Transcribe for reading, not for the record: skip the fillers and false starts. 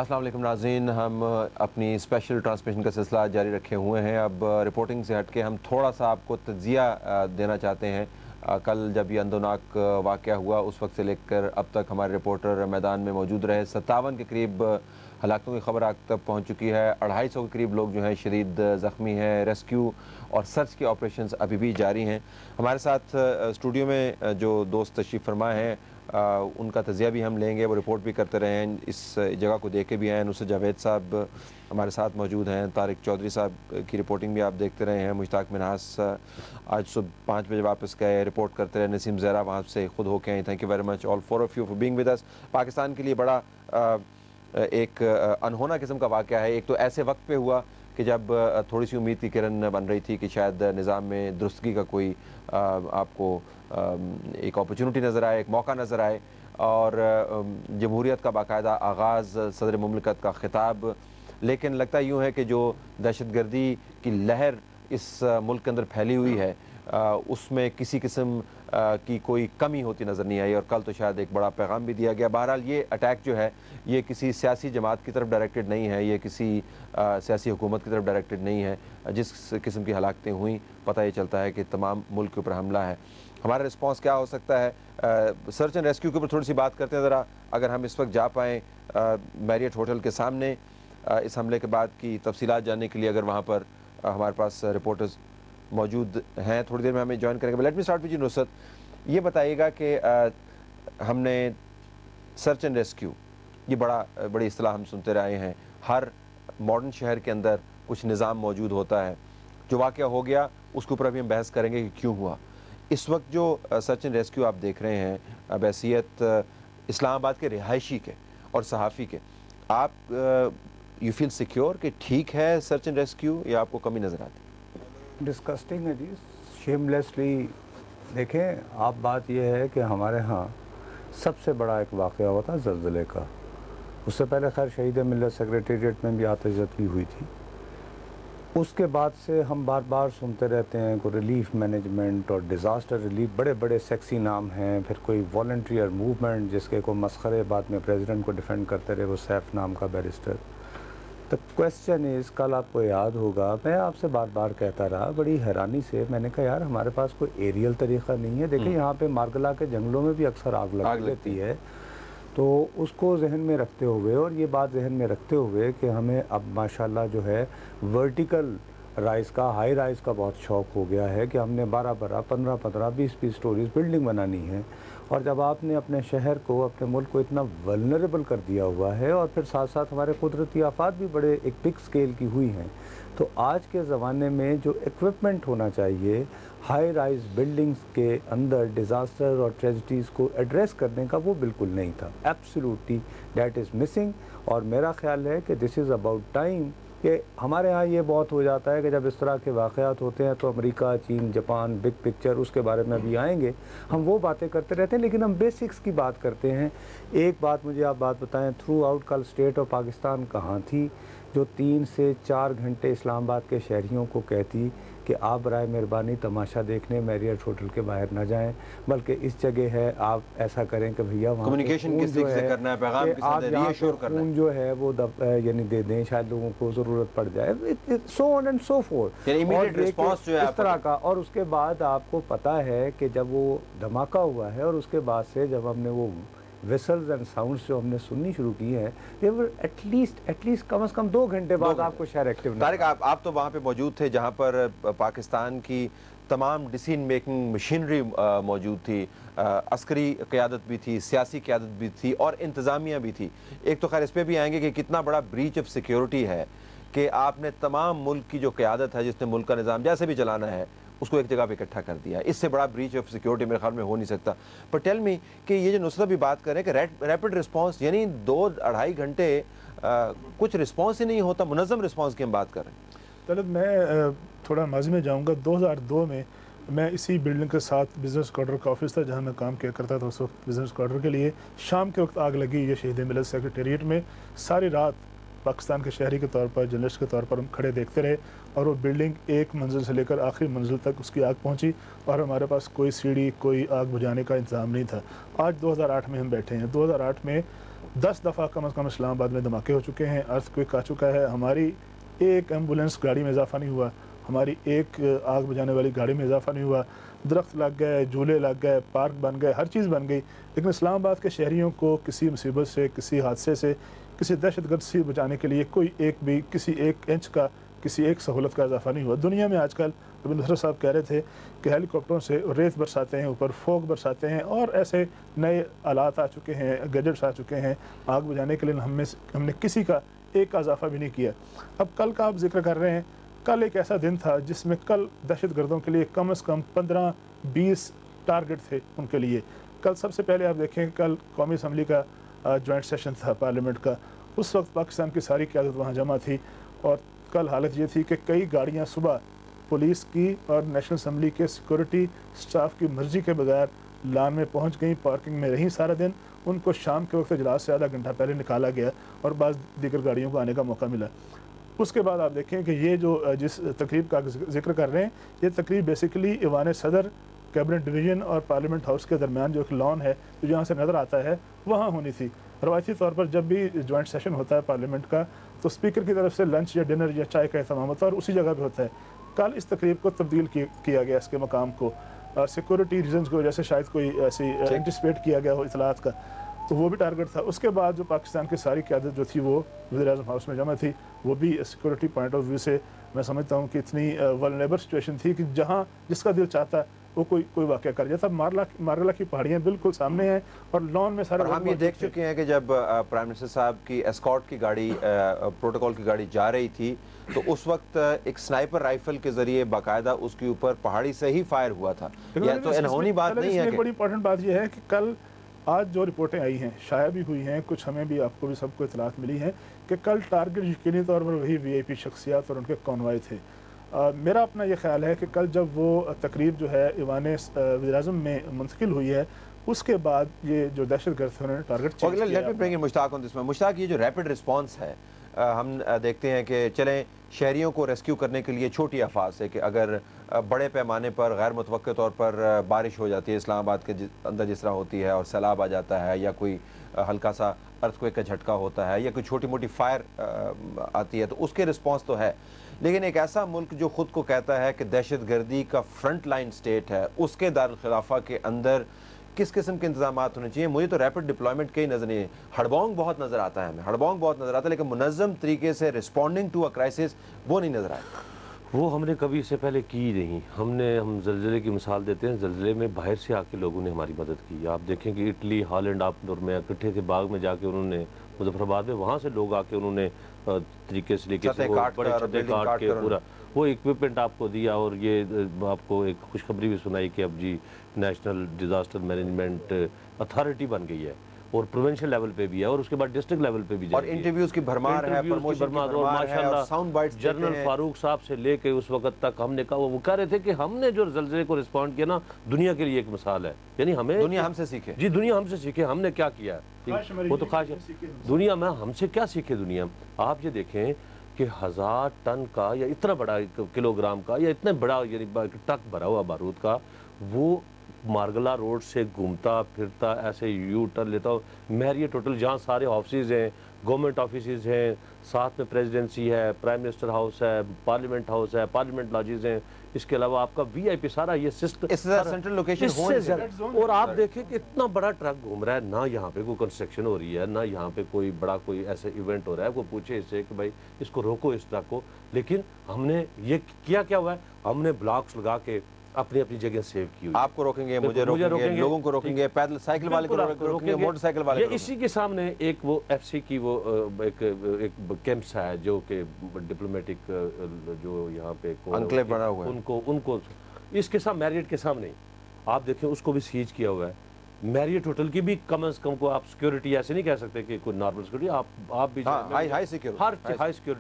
अस्सलाम वालेकुम नाज़रीन, हम अपनी स्पेशल ट्रांसमिशन का सिलसिला जारी रखे हुए हैं। अब रिपोर्टिंग से हट के हम थोड़ा सा आपको तज्ज़िया देना चाहते हैं। कल जब ये अंदोनाक वाक़या हुआ उस वक्त से लेकर अब तक हमारे रिपोर्टर मैदान में मौजूद रहे। 57 के करीब हलाकतों की खबर आज तक पहुँच चुकी है। 250 के करीब लोग जो हैं शदीद ज़ख्मी हैं। रेस्क्यू और सर्च के ऑपरेशंस अभी भी जारी हैं। हमारे साथ स्टूडियो में जो दोस्त तशरीफ़ फरमा हैं उनका तज़िया भी हम लेंगे, वो रिपोर्ट भी करते रहे हैं, इस जगह को देख के भी आए हैं। नुसरत जावेद साहब हमारे साथ मौजूद हैं, तारिक चौधरी साहब की रिपोर्टिंग भी आप देखते रहे हैं, मुश्ताक मिन्हास आज सुबह 5 बजे वापस गए, रिपोर्ट करते रहे, नसीम ज़हरा वहाँ से खुद होके आए। Thank you very much all four of you for being with us. Pakistan के लिए बड़ा एक अनहोना किस्म का वाक़या है। एक तो ऐसे वक्त पे हुआ कि जब थोड़ी सी उम्मीद की किरण बन रही थी कि शायद निज़ाम में दुरुस्तगी का कोई आपको एक अपॉर्चुनिटी नज़र आए, एक मौका नज़र आए, और जमहूरियत का बाकायदा आगाज़, सदर मुमलिकत का ख़िताब। लेकिन लगता यूँ है कि जो दहशतगर्दी की लहर इस मुल्क के अंदर फैली हुई है उसमें किसी किस्म की कोई कमी होती नज़र नहीं आई, और कल तो शायद एक बड़ा पैगाम भी दिया गया। बहरहाल ये अटैक जो है ये किसी सियासी जमात की तरफ डायरेक्टेड नहीं है, ये किसी सियासी हुकूमत की तरफ डायरेक्टेड नहीं है। जिस किस्म की हलाकतें हुई पता ये चलता है कि तमाम मुल्क के ऊपर हमला है। हमारा रिस्पॉन्स क्या हो सकता है? सर्च एंड रेस्क्यू के ऊपर थोड़ी सी बात करते हैं ज़रा। अगर हम इस वक्त जा पाएँ मैरियट होटल के सामने इस हमले के बाद की तफसीलात जानने के लिए, अगर वहाँ पर हमारे पास रिपोर्टर्स मौजूद हैं, थोड़ी देर में हमें ज्वाइन करेंगे। Let me start with you Nusrat, ये बताइएगा कि हमने सर्च एंड रेस्क्यू, ये बड़ी इस्तेलाह हम सुनते रहे हैं। हर मॉडर्न शहर के अंदर कुछ निज़ाम मौजूद होता है। जो वाक़या हो गया उसके ऊपर अभी हम बहस करेंगे कि क्यों हुआ। इस वक्त जो सर्च एंड रेस्क्यू आप देख रहे हैं बैसियत इस्लामाबाद के रिहायशी के और सहाफ़ी के, आप यू फील सिक्योर कि ठीक है सर्च एंड रेस्क्यू, या आपको कमी नज़र आती? डिस्कस्टिंग है जी, शेमलेसली। देखें, आप बात यह है कि हमारे यहाँ सबसे बड़ा एक वाक़या हुआ था ज़लज़ले का। उससे पहले खैर शहीद मिल्लत सेक्रेटेरिएट में भी आतिशबाज़ी हुई थी। उसके बाद से हम बार बार सुनते रहते हैं कोई रिलीफ मैनेजमेंट और डिज़ास्टर रिलीफ, बड़े बड़े सेक्सी नाम हैं। फिर कोई वॉलंटियर मूवमेंट जिसके को मस्खरे बाद में प्रेसिडेंट को डिफेंड करते रहे, वो सैफ नाम का बैरिस्टर। द क्वेश्चन इज़, कल आपको याद होगा मैं आपसे बार बार कहता रहा बड़ी हैरानी से, मैंने कहा यार हमारे पास कोई एरियल तरीक़ा नहीं है। देखिए यहाँ पे मार्गला के जंगलों में भी अक्सर आग लग लेती है, तो उसको जहन में रखते हुए और ये बात जहन में रखते हुए कि हमें अब माशाल्लाह जो है वर्टिकल राइज का, हाई राइज का बहुत शौक़ हो गया है कि हमने 12-12, 15-15, 20-20 स्टोरीज बिल्डिंग बनानी है। और जब आपने अपने शहर को, अपने मुल्क को इतना वल्नरेबल कर दिया हुआ है, और फिर साथ साथ हमारे कुदरती आफात भी बड़े एक बिग स्केल की हुई हैं, तो आज के ज़माने में जो इक्विपमेंट होना चाहिए हाई राइज बिल्डिंग्स के अंदर डिज़ास्टर और ट्रेजिडीज़ को एड्रेस करने का, वो बिल्कुल नहीं था। Absolutely that is missing. और मेरा ख्याल है कि दिस इज़ अबाउट टाइम कि हमारे यहाँ ये बहुत हो जाता है कि जब इस तरह के वाक़यात होते हैं तो अमेरिका, चीन, जापान, बिग पिक्चर, उसके बारे में भी आएंगे, हम वो बातें करते रहते हैं, लेकिन हम बेसिक्स की बात करते हैं। एक बात मुझे आप बात बताएं, थ्रू आउट कल स्टेट ऑफ पाकिस्तान कहाँ थी जो 3 से 4 घंटे इस्लामाबाद के शहरियों को कहती कि आप बराए मेहरबानी तमाशा देखने मैरियट होटल के बाहर ना जाएं, बल्कि इस जगह है आप ऐसा करें कि भैया वहाँ कम्युनिकेशन किस तरीके से करना है, पैगाम किस तरह से रीअश्योर करना है, जो है वो यानी दे दें, शायद लोगों को ज़रूरत पड़ जाए, so on and so fourth, immediate response जो है इस तरह का। और उसके बाद आपको पता है कि जब वो धमाका हुआ है और उसके बाद से जब हमने वो विसल्स एंड साउंड्स जो हमने सुननी शुरू की है, ये वो एटलीस्ट कम से कम 2 घंटे बाद आपको शहर एक्टिव। तारिक, आप तो वहाँ पे मौजूद थे जहाँ पर पाकिस्तान की तमाम डिसीजन मेकिंग मशीनरी मौजूद थी, अस्करी क़यादत भी थी, सियासी क़यादत भी थी और इंतज़ामिया भी थी। एक तो खैर इस पर भी आएंगे कि कितना बड़ा ब्रीच ऑफ सिक्योरिटी है कि आपने तमाम मुल्क की जो क़यादत है, जिसने मुल्क का निज़ाम जैसे भी चलाना है, उसको एक जगह पे इकट्ठा कर दिया। इससे बड़ा ब्रीच ऑफ सिक्योरिटी मेरे ख्याल में हो नहीं सकता। पर टेल मी कि ये जो नुसरत भी बात करें कि रैपिड रिस्पांस, यानी 2-2.5 घंटे कुछ रिस्पांस ही नहीं होता, मुनज़्ज़म रिस्पांस की हम बात कर रहे हैं। तलब मैं थोड़ा माजी में जाऊँगा। 2002 में मैं इसी बिल्डिंग के साथ बिज़नेस क्वार्टर का ऑफिस था जहाँ मैं काम किया करता था। उस वक्त बिज़नेस क्वार्टर के लिए शाम के वक्त आग लगी ये शहीद मिल्लत सेक्रेटेरिएट में। सारी रात पाकिस्तान के शहरी के तौर पर, जर्नलिस्ट के तौर पर हम खड़े देखते रहे, और वो बिल्डिंग एक मंजिल से लेकर आखिरी मंजिल तक उसकी आग पहुंची, और हमारे पास कोई सीढ़ी, कोई आग बुझाने का इंतज़ाम नहीं था। आज 2008 में हम बैठे हैं। 2008 में 10 दफ़ा कम अज़ कम इस्लामाबाद में धमाके हो चुके हैं, अर्थक्वेक आ चुका है, हमारी एक एम्बुलेंस गाड़ी में इजाफा नहीं हुआ, हमारी एक आग बुझाने वाली गाड़ी में इजाफा नहीं हुआ, दरख्त लग गए, झूले लग गए, पार्क बन गए, हर चीज़ बन गई, लेकिन इस्लामाबाद के शहरियों को किसी मुसीबत से, किसी हादसे से, किसी दहशतगर्द से बचाने के लिए कोई एक भी किसी एक इंच का किसी एक सहूलत का इजाफा नहीं हुआ। दुनिया में आजकल रविंद्र साहब कह रहे थे कि हेलीकॉप्टरों से रेत बरसाते हैं, ऊपर फोग बरसाते हैं, और ऐसे नए आलात आ चुके हैं, गैजेट्स आ चुके हैं आग बुझाने के लिए, हमने किसी का एक का इजाफा भी नहीं किया। अब कल का आप जिक्र कर रहे हैं, कल एक ऐसा दिन था जिसमें कल दहशतगर्दों के लिए कम से कम 15-20 टारगेट थे उनके लिए। कल सबसे पहले आप देखें, कल कौमी असम्बली का जॉइंट सेशन था पार्लियामेंट का, उस वक्त पाकिस्तान की सारी क़यादत वहाँ जमा थी, और कल हालत ये थी कि कई गाड़ियाँ सुबह पुलिस की और नेशनल असम्बली के सिक्योरिटी स्टाफ की मर्ज़ी के बगैर लान में पहुँच गई, पार्किंग में रहीं सारा दिन। उनको शाम के वक्त इजलास से आधा घंटा पहले निकाला गया और बाज़ दीगर गाड़ियों को आने का मौका मिला। उसके बाद आप देखें कि ये जो जिस तकरीब का जिक्र कर रहे हैं, ये तकरीब बेसिकली ईवान सदर, कैबिनेट डिवीज़न और पार्लियामेंट हाउस के दरमियान जो एक लॉन है जो जहाँ से नज़र आता है वहाँ होनी थी। रवायती तौर पर जब भी जॉइंट सेशन होता है पार्लियामेंट का, तो स्पीकर की तरफ से लंच या डिनर या चाय का एहतमाम होता है और उसी जगह पर होता है। कल इस तकरीब को तब्दील किया गया, इसके मकाम को सिक्योरिटी रीजन्स की वजह से शायद कोई ऐसी एंटिसिपेट किया गया हो इतलात का, तो वो भी टारगेट था। उसके बाद जो पाकिस्तान की सारी क़यादत जो थी वो वज़ीर-ए-आज़म हाउस में जमा थी, वो भी सिक्योरिटी पॉइंट ऑफ व्यू से मैं समझता हूँ कि इतनी वल्नरेबल सिचुएशन थी कि जहाँ जिसका दिल चाहता है वो कोई वाक़या कर जाता। मारला की पहाड़ियाँ बिल्कुल सामने हैं और लॉन में सारे हम ये देख चुके हैं कि जब प्राइम मिनिस्टर साहब की एस्कॉर्ट की गाड़ी, प्रोटोकॉल की गाड़ी जा रही थी, तो उस वक्त एक स्नाइपर राइफल के जरिए बाकायदा उसके ऊपर पहाड़ी से ही फायर हुआ था। यह तो अनहोनी बात नहीं है। बड़ी इंपॉर्टेंट बात यह है कि कल आज जो रिपोर्टें आई हैं, शाया भी हुई हैं, कुछ हमें भी, आपको भी, सबको इतलात मिली हैं कि कल टारगेट यकीनी तौर पर वही VIP शख्सियात और उनके कॉन्वॉय थे। मेरा अपना ये ख्याल है कि कल जब वो तकरीब जो है ईवान वज़ीर-ए-आज़म में मुंतकिल हुई है, उसके बाद ये जो दहशतगर्द थे उन्होंने टारगेट चेंज किया। मुश्ताक, ये जो रैपिड रिस्पॉन्स है, हम देखते हैं कि चलें शहरियों को रेस्क्यू करने के लिए छोटी आफात से कि अगर बड़े पैमाने पर गैर मुतवक्के तौर पर बारिश हो जाती है इस्लामाबाद के अंदर जिस तरह होती है, और सैलाब आ जाता है, या कोई हल्का सा अर्थक्वेक का झटका होता है, या कोई छोटी मोटी फायर आती है, तो उसके रिस्पॉन्स तो है। लेकिन एक ऐसा मुल्क जो ख़ुद को कहता है कि दहशतगर्दी का फ्रंट लाइन स्टेट है, उसके दारुल खिलाफा के अंदर किस किस्म के इंतजाम होने चाहिए? मुझे तो रैपिड डिप्लॉयमेंट के ही नज़र नहीं है। हड़बोंग बहुत नज़र आता है, हमें हड़बोंग बहुत नज़र आता है, लेकिन मुनज़्ज़म तरीके से रिस्पॉन्डिंग टू अ क्राइसिस वो नहीं नज़र आया। वो हमने कभी इससे पहले की नहीं। हम ज़लज़ले की मिसाल देते हैं, ज़लज़ले में बाहर से आके लोगों ने हमारी मदद की। आप देखें कि इटली, हॉलैंड, आप और मैं इकट्ठे थे बाग में जाके, उन्होंने मुज़फ़्फ़राबाद में, वहाँ से लोग आके उन्होंने तरीके से लेके बड़े छतें काट के पूरा वो इक्विपमेंट आपको दिया। और ये आपको एक खुशखबरी भी सुनाई कि अब जी नेशनल डिज़ास्टर मैनेजमेंट अथॉरिटी बन गई है, और प्रोविंशियल लेवल पे भी है, और उसके बाद डिस्ट्रिक्ट लेवल पे भी, और इंटरव्यूज की भरमार है, प्रमोशन की भरमार है, और साउंड बाइट्स जनरल फारूक साहब से लेके उस वक्त तक हमने कहा, वो कह रहे थे कि हमने जो ज़लज़ले को रिस्पॉन्ड किया ना, दुनिया के लिए एक मिसाल है। यानी हमें दुनिया हमसे सीखे जी, दुनिया हमसे सीखे, हमने क्या किया, वो तो खास दुनिया में हमसे क्या सीखे दुनिया। आप ये देखें कि 1000 टन का या इतना बड़ा किलोग्राम का या इतना बड़ा यानी ट्रक भरा हुआ बारूद का, वो मारगला रोड से घूमता फिरता ऐसे यू टर्न लेता हो। मैरियट होटल जहाँ सारे ऑफिस हैं, गवर्नमेंट ऑफिस हैं, साथ में प्रेसिडेंसी है, प्राइम मिनिस्टर हाउस है, पार्लियामेंट हाउस है, पार्लियामेंट लॉजेज हैं, इसके अलावा आपका VIP सारा ये सिस्टम सेंट्रल लोकेशन। और आप देखें कि इतना बड़ा ट्रक घूम रहा है, ना यहाँ पे कोई कंस्ट्रक्शन हो रही है, ना यहाँ पे कोई बड़ा कोई ऐसा इवेंट हो रहा है। वो पूछे इससे कि भाई इसको रोको, इस ट्रक को। लेकिन हमने ये क्या हुआ है, हमने ब्लॉक्स लगा के अपनी अपनी जगह सेव की हुई। आपको रोकेंगे, मुझे रोकेंगे, लोगों को रोकेंगे, पैदल साइकिल वाले को रोकेंगे, मोटरसाइकिल वाले को। इसी के सामने एक वो FC की वो एक कैंप्स है जो कि डिप्लोमेटिक जो यहाँ पे एन्क्लेव बना हुआ है, उनको इसके साथ मैरियट के सामने आप देखें उसको भी सीज किया हुआ है। मैरियट होटल की भी कम से कम को आप सिक्योरिटी ऐसे नहीं कह सकते कि कोई नॉर्मल सिक्योरिटी, आप भी हाई सिक्योरिटी, हर हाई सिक्योरिटी